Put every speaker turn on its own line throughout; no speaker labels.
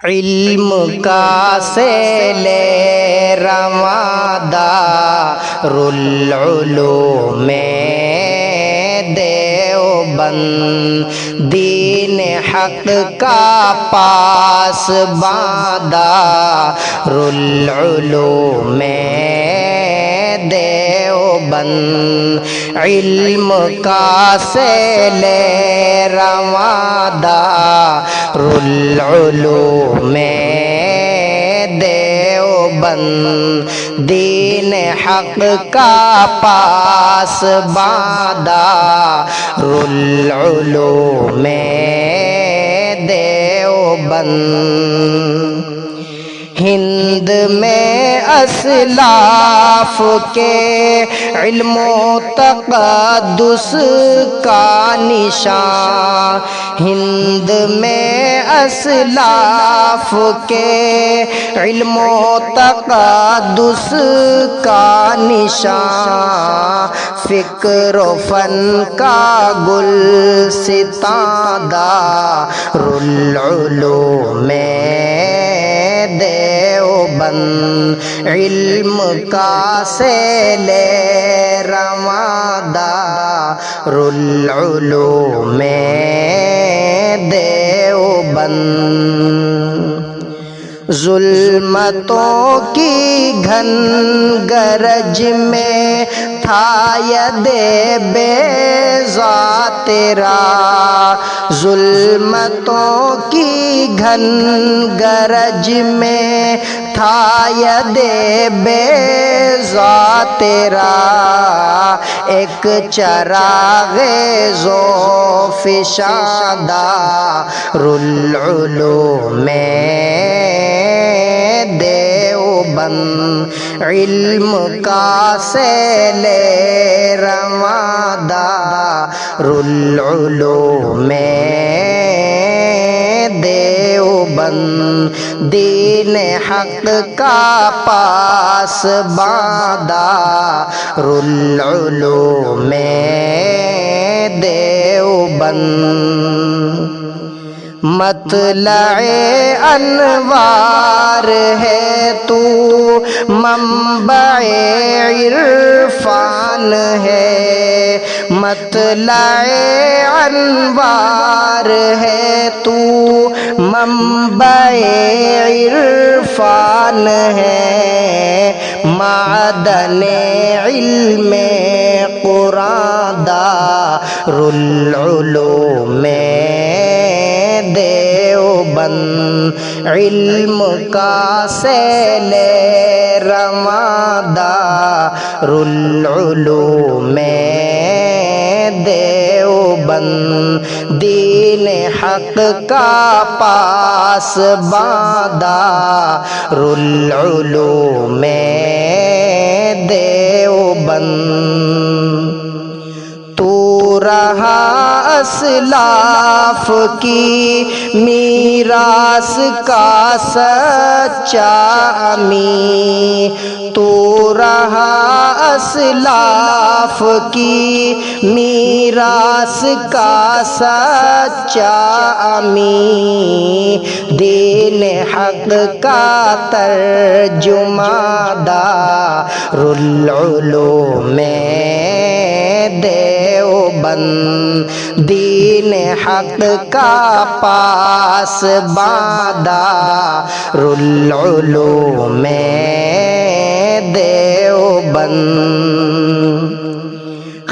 علم کا سیل رواں دارالعلوم دیوبند، دین حق کا پاسباں دارالعلوم دیوبند، علم کا سیل رواں دارالعلوم دیوبند، دین حق کا پاسباں دارالعلوم دیوبند۔ ہند میں اسلاف کے علم و تقدس کا نشان، ہند میں اسلاف کے علم و تقدس کا نشان، فکر و فن کا گلستان دارالعلوم دیوبند، علم کا سیل رواں دارالعلوم دیوبند۔ ظلمتوں کی گھن گرج میں تھا ید بیضا تیرا، ظلمتوں کی گھن گرج میں تھا ید بیضا تیرا، ایک چراغ ذوفشاں دارالعلوم دیوبند، علم کا سیل رواں دارالعلوم دیوبند، دین حق کا پاسباں دارالعلوم دیوبند۔ مطلع انوار ہے تو، منبع عرفان ہے، مطلع انوار ہے تو، منبع عرفان ہے، معدن علم قرآن دارالعلوم دیوبند، علم کا سیل رواں دارالعلوم دیوبند، دین حق کا پاسباں دارالعلوم دیوبند۔ تو رہا اسلاف کی میراث کا سچا امین، تو رہا اسلاف کی میراث کا سچا امین، دین حق کا ترجماں دارالعلوم دیوبند، دین حق کا پاسباں دارالعلوم دیوبند۔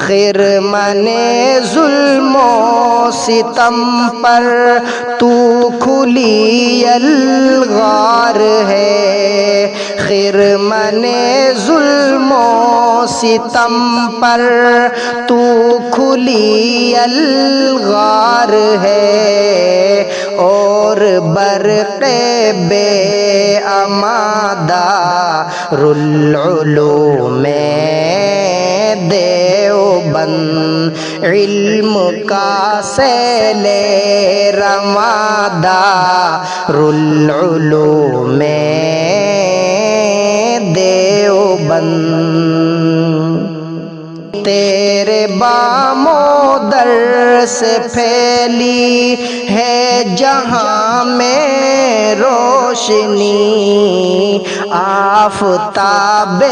خرمن ظلم و ستم پر تو کھلی الغار ہے، خرمن ظلم و ستم پر تو کھلی الغار ہے، اور برق بے امان دارالعلوم دیوبند، علم کا سیل رواں دارالعلوم دیوبند۔ تیرے بام و در سے پھیلی ہے جہاں میں رو روشنی آفتاب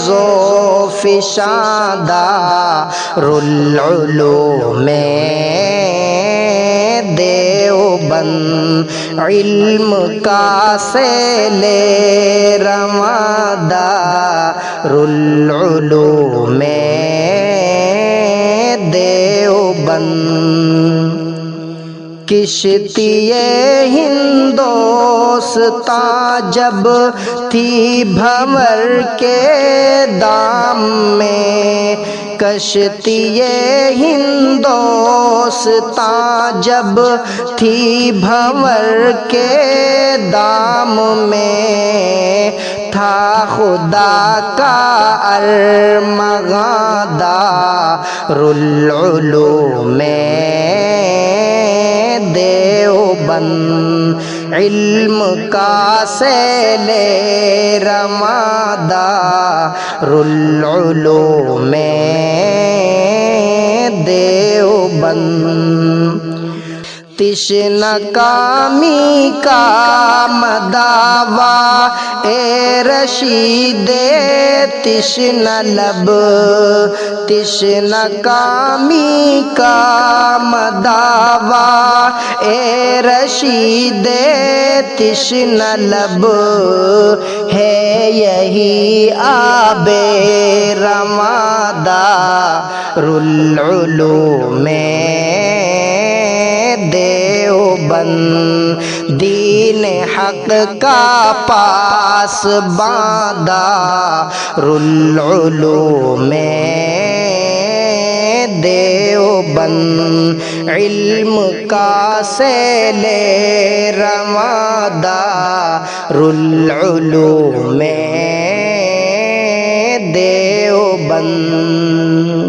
ذو فشاں دارالعلوم دیوبند، علم کا سیل رواں دارالعلوم دیوبند۔ کشتی ہندوستاں جب تھی بھنور کے دام میں، کشتی ہندوستاں جب تھی بھنور کے دام میں، تھا خدا کا ارمغاں دارالعلوم دیوبند، علم کا سیل رواں دارالعلوم دیوبند۔ تشنہ کامی کا مداوا اے رشید تشنہ لب، تشنہ کامی کا مداوا اے رشید تشنہ لب، ہے یہی آب رواں دارالعلوم دیوبند، دین حق کا پاسباں دارالعلوم دیوبند، علم کا سیل رواں دارالعلوم دیوبند۔